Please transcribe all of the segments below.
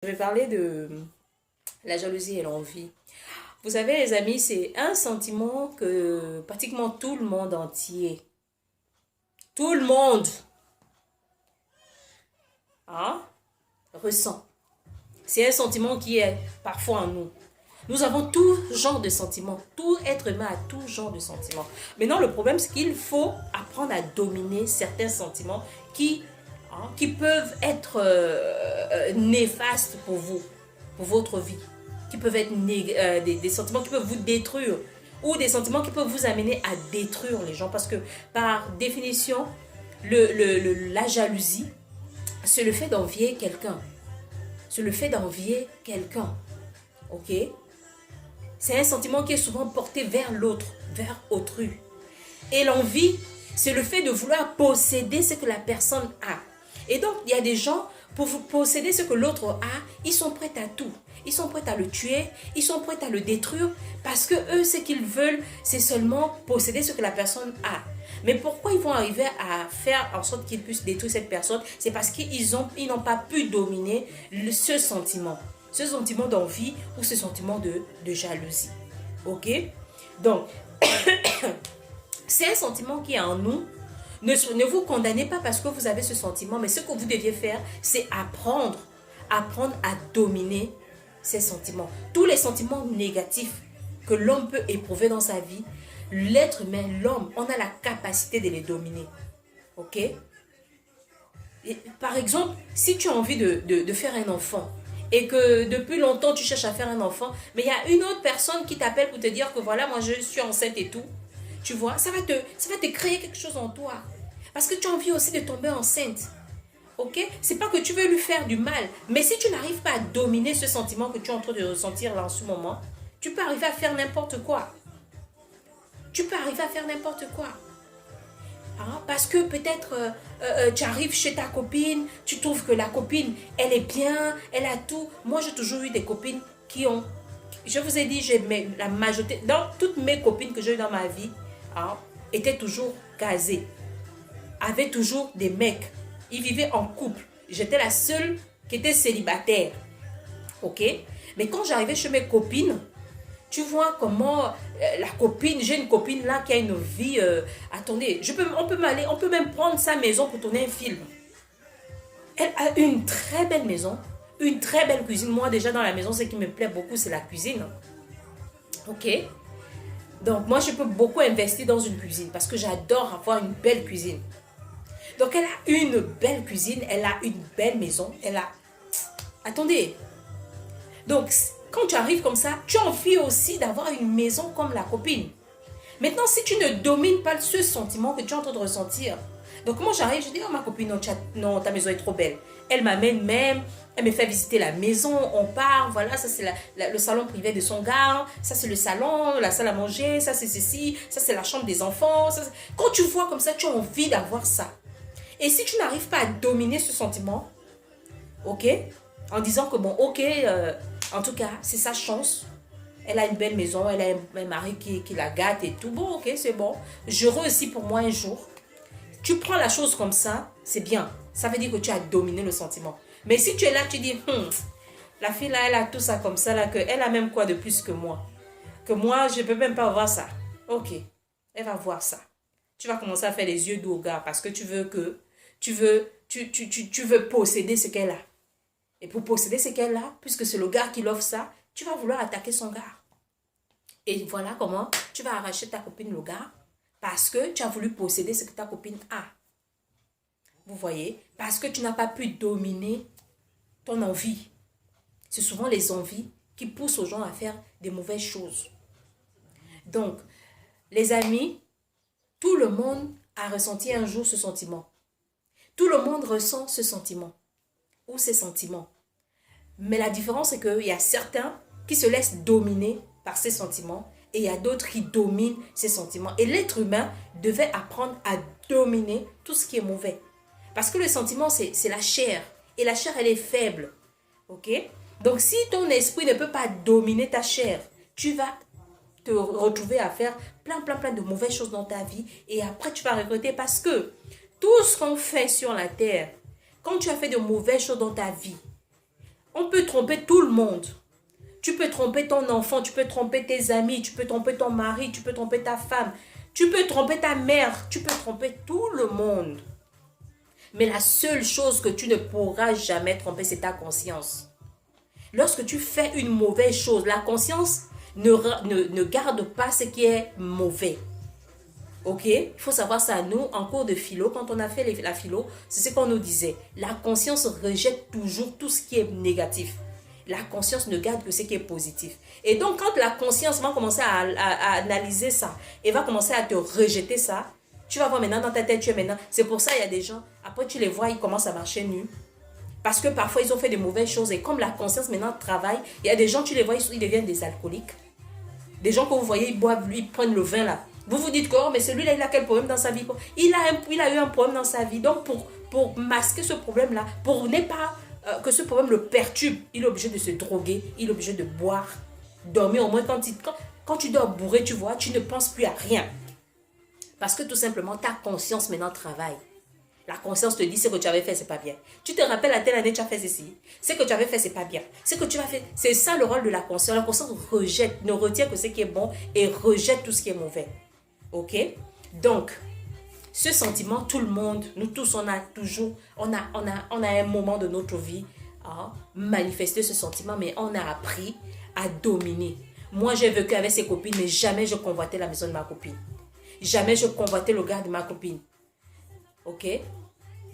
Je vais parler de la jalousie et l'envie. Vous savez, les amis, c'est un sentiment que pratiquement tout le monde entier, tout le monde, hein, ressent. C'est un sentiment qui est parfois en nous. Nous avons tout genre de sentiments. Tout être humain a tout genre de sentiments. Maintenant, le problème, c'est qu'il faut apprendre à dominer certains sentiments qui peuvent être néfastes pour vous, pour votre vie, qui peuvent être des sentiments qui peuvent vous détruire ou des sentiments qui peuvent vous amener à détruire les gens. Parce que par définition, la jalousie, c'est le fait d'envier quelqu'un. C'est le fait d'envier quelqu'un. Ok? C'est un sentiment qui est souvent porté vers l'autre, vers autrui. Et l'envie, c'est le fait de vouloir posséder ce que la personne a. Et donc, il y a des gens, pour posséder ce que l'autre a, ils sont prêts à tout. Ils sont prêts à le tuer, ils sont prêts à le détruire, parce que eux, ce qu'ils veulent, c'est seulement posséder ce que la personne a. Mais pourquoi ils vont arriver à faire en sorte qu'ils puissent détruire cette personne? C'est parce qu'ils n'ont pas pu dominer ce sentiment d'envie ou ce sentiment de jalousie. Ok? Donc, c'est un sentiment qui est en nous. Ne vous condamnez pas parce que vous avez ce sentiment, mais ce que vous deviez faire, c'est apprendre à dominer ces sentiments. Tous les sentiments négatifs que l'homme peut éprouver dans sa vie, l'être humain, l'homme, on a la capacité de les dominer. Ok? Et par exemple, si tu as envie de faire un enfant et que depuis longtemps tu cherches à faire un enfant, mais il y a une autre personne qui t'appelle pour te dire que voilà, moi je suis enceinte et tout, tu vois, ça va te créer quelque chose en toi. Parce que tu as envie aussi de tomber enceinte. Ok? C'est pas que tu veux lui faire du mal, mais si tu n'arrives pas à dominer ce sentiment que tu es en train de ressentir là en ce moment, tu peux arriver à faire n'importe quoi. Tu peux arriver à faire n'importe quoi. Hein? Parce que peut-être tu arrives chez ta copine, tu trouves que la copine, elle est bien, elle a tout. Moi, j'ai toujours eu des copines qui ont... Je vous ai dit, la majorité... Dans toutes mes copines que j'ai eues dans ma vie, hein, étaient toujours casées. Avaient toujours des mecs. Ils vivaient en couple. J'étais la seule qui était célibataire. Ok? Mais quand j'arrivais chez mes copines, tu vois comment la copine, j'ai une copine là qui a une vie, attendez, on peut même prendre sa maison pour tourner un film. Elle a une très belle maison, une très belle cuisine. Moi déjà dans la maison, ce qui me plaît beaucoup, c'est la cuisine. Ok? Donc moi je peux beaucoup investir dans une cuisine parce que j'adore avoir une belle cuisine. Donc elle a une belle cuisine, elle a une belle maison, elle a... Attendez. Donc quand tu arrives comme ça, tu as envie aussi d'avoir une maison comme la copine. Maintenant, si tu ne domines pas ce sentiment que tu es en train de ressentir, donc moi j'arrive, je dis, oh ma copine, non, ta maison est trop belle. Elle m'amène même, elle me fait visiter la maison, on part, voilà, ça c'est le salon privé de son gars, ça c'est le salon, la salle à manger, ça c'est ceci, ça c'est la chambre des enfants. Quand tu vois comme ça, tu as envie d'avoir ça. Et si tu n'arrives pas à dominer ce sentiment, ok, en disant que bon, ok, en tout cas, c'est sa chance. Elle a une belle maison, elle a un mari qui la gâte et tout. Bon, ok, c'est bon. Je réussis pour moi un jour. Tu prends la chose comme ça, c'est bien. Ça veut dire que tu as dominé le sentiment. Mais si tu es là, tu dis, la fille là, elle a tout ça comme ça, là, elle a même quoi de plus que moi. Que moi, je ne peux même pas avoir ça. Ok, elle va voir ça. Tu vas commencer à faire les yeux doux au gars parce que tu veux posséder ce qu'elle a. Et pour posséder ce qu'elle a, puisque c'est le gars qui l'offre ça, tu vas vouloir attaquer son gars. Et voilà comment tu vas arracher ta copine le gars parce que tu as voulu posséder ce que ta copine a. Vous voyez? Parce que tu n'as pas pu dominer ton envie. C'est souvent les envies qui poussent aux gens à faire des mauvaises choses. Donc, les amis, tout le monde a ressenti un jour ce sentiment. Tout le monde ressent ce sentiment ou ces sentiments. Mais la différence, c'est qu'il y a certains qui se laissent dominer par ces sentiments et il y a d'autres qui dominent ces sentiments. Et l'être humain devait apprendre à dominer tout ce qui est mauvais. Parce que le sentiment, c'est la chair. Et la chair, elle est faible. Ok? Donc, si ton esprit ne peut pas dominer ta chair, tu vas te retrouver à faire plein de mauvaises choses dans ta vie. Et après, tu vas regretter parce que tout ce qu'on fait sur la terre, quand tu as fait de mauvaises choses dans ta vie, On peut tromper tout le monde. Tu peux tromper ton enfant, tu peux tromper tes amis, tu peux tromper ton mari, tu peux tromper ta femme, tu peux tromper ta mère, tu peux tromper tout le monde. Mais la seule chose que tu ne pourras jamais tromper, c'est ta conscience. Lorsque tu fais une mauvaise chose, la conscience ne garde pas ce qui est mauvais. Ok? Il faut savoir ça. Nous, en cours de philo, quand on a fait la philo, c'est ce qu'on nous disait. La conscience rejette toujours tout ce qui est négatif. La conscience ne garde que ce qui est positif. Et donc, quand la conscience va commencer à analyser ça et va commencer à te rejeter ça, tu vas voir maintenant dans ta tête, tu es maintenant. C'est pour ça il y a des gens, après tu les vois, ils commencent à marcher nus. Parce que parfois, ils ont fait de mauvaises choses. Et comme la conscience maintenant travaille, il y a des gens, tu les vois, ils deviennent des alcooliques. Des gens que vous voyez, ils boivent, ils prennent le vin là. Vous vous dites que oh, mais celui-là, il a quel problème dans sa vie? Il a eu un problème dans sa vie. Donc, pour masquer ce problème-là, pour ne pas que ce problème le perturbe, il est obligé de se droguer, il est obligé de boire, dormir. Au moins, quand tu dors bourré, tu vois, tu ne penses plus à rien. Parce que tout simplement, ta conscience maintenant travaille. La conscience te dit ce que tu avais fait, c'est pas bien. Tu te rappelles à telle année, tu as fait ceci. Ce que tu avais fait, c'est pas bien. Ce que tu as fait, c'est ça le rôle de la conscience. La conscience rejette, ne retient que ce qui est bon et rejette tout ce qui est mauvais. Ok? Donc, ce sentiment, tout le monde, nous tous, on a un moment de notre vie à manifester ce sentiment, mais on a appris à dominer. Moi, j'ai vécu avec ses copines, mais jamais je convoitais la maison de ma copine. Jamais je convoitais le gars de ma copine. Ok?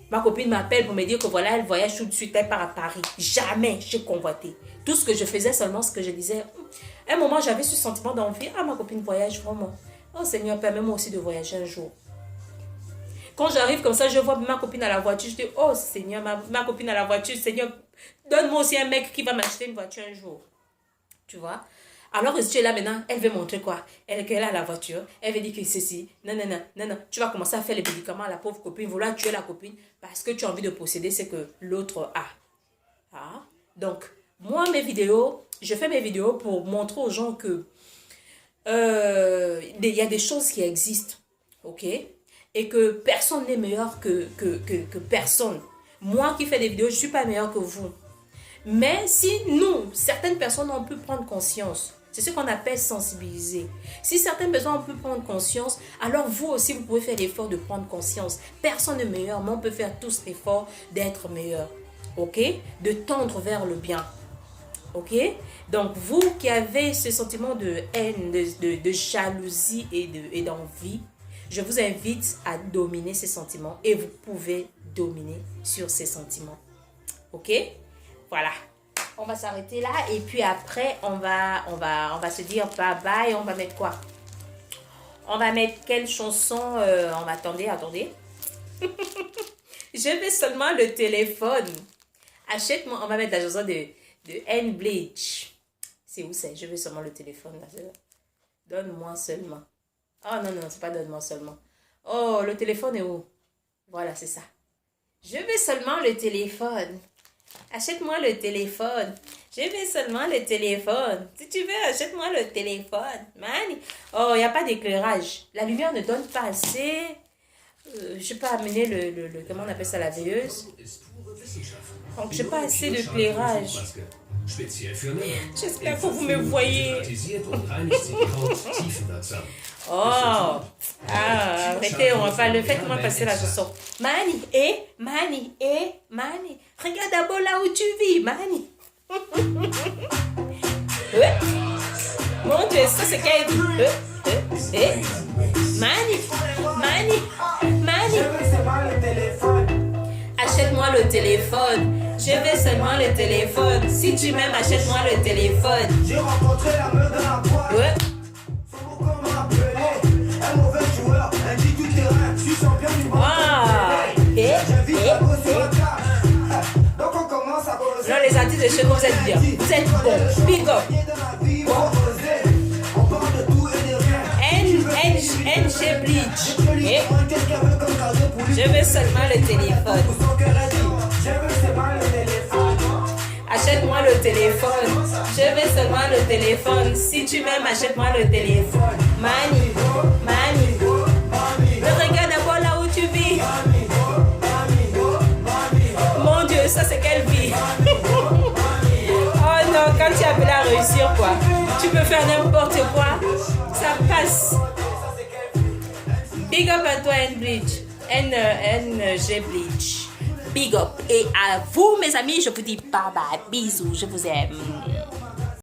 Ma copine m'appelle pour me dire que voilà, elle voyage tout de suite, elle part à Paris. Jamais je convoitais. Tout ce que je faisais, seulement ce que je disais. À un moment, j'avais ce sentiment d'envie. Ah, ma copine voyage vraiment. Oh Seigneur, permets-moi aussi de voyager un jour. Quand j'arrive comme ça, je vois ma copine à la voiture. Je dis, oh Seigneur, ma copine à la voiture. Seigneur, donne-moi aussi un mec qui va m'acheter une voiture un jour. Tu vois? Alors que si tu es là maintenant, elle veut montrer quoi? Qu'elle a la voiture. Elle veut dire que c'est ceci. Non. Tu vas commencer à faire les médicaments à la pauvre copine. Vouloir tuer la copine parce que tu as envie de posséder ce que l'autre a. Ah. Donc, moi, je fais mes vidéos pour montrer aux gens que il y a des choses qui existent. Ok? Et que personne n'est meilleur que personne. Moi qui fais des vidéos, je ne suis pas meilleur que vous. Mais si nous, certaines personnes, on peut prendre conscience. C'est ce qu'on appelle sensibiliser. Si certaines personnes peuvent prendre conscience, alors vous aussi, vous pouvez faire l'effort de prendre conscience. Personne n'est meilleur, mais on peut faire tous l'effort d'être meilleur. Ok? De tendre vers le bien. Ok? Donc, vous qui avez ce sentiment de haine, de jalousie et d'envie, je vous invite à dominer ces sentiments et vous pouvez dominer sur ces sentiments. Ok? Voilà. On va s'arrêter là et puis après, on va se dire bye bye. On va mettre quoi? On va mettre quelle chanson? Attendez. Je vais seulement le téléphone. Achète-moi. On va mettre la chanson de N-Bleach. C'est où c'est? Je veux seulement le téléphone. Donne-moi seulement. Oh non, c'est pas donne-moi seulement. Oh, le téléphone est où? Voilà, c'est ça. Je veux seulement le téléphone. Achète-moi le téléphone. Je veux seulement le téléphone. Si tu veux, achète-moi le téléphone. Man. Oh, il n'y a pas d'éclairage. La lumière ne donne pas assez. Je n'ai pas amené le... Comment on appelle ça, la veilleuse? Donc, je n'ai pas assez d'éclairage. J'espère que vous me voyez. Oh, arrêtez, on va pas le faites-moi passer la chanson. Mani. Regarde d'abord là où tu vis, Mani. Mon Dieu, ça c'est qu'elle dit. Mani. Achète-moi le téléphone. Je veux seulement le téléphone. Si tu m'aimes, achète-moi le téléphone. J'ai rencontré la meuf dans la boîte. Son mot qu'on m'a appelé. Un mauvais joueur, un dit du terrain. Je suis champion du monde. J'invite à bosser au cas. Donc on commence à bosser. Non, les artistes de chez nous, vous êtes bien. Vous êtes bons. Big up. On parle de tout et de rien. NG Bleach. Je veux seulement le téléphone. Achète-moi le téléphone. Je veux seulement le téléphone. Si tu m'aimes, achète-moi le téléphone. Mani. Regarde d'abord là où tu vis. Mon Dieu, ça c'est quelle vie. appelé à réussir quoi. Tu peux faire n'importe quoi, ça passe. Big up à toi N-Bleach. NG Bleach. Big up. Et à vous mes amis, je vous dis bye bye, bisous, je vous aime.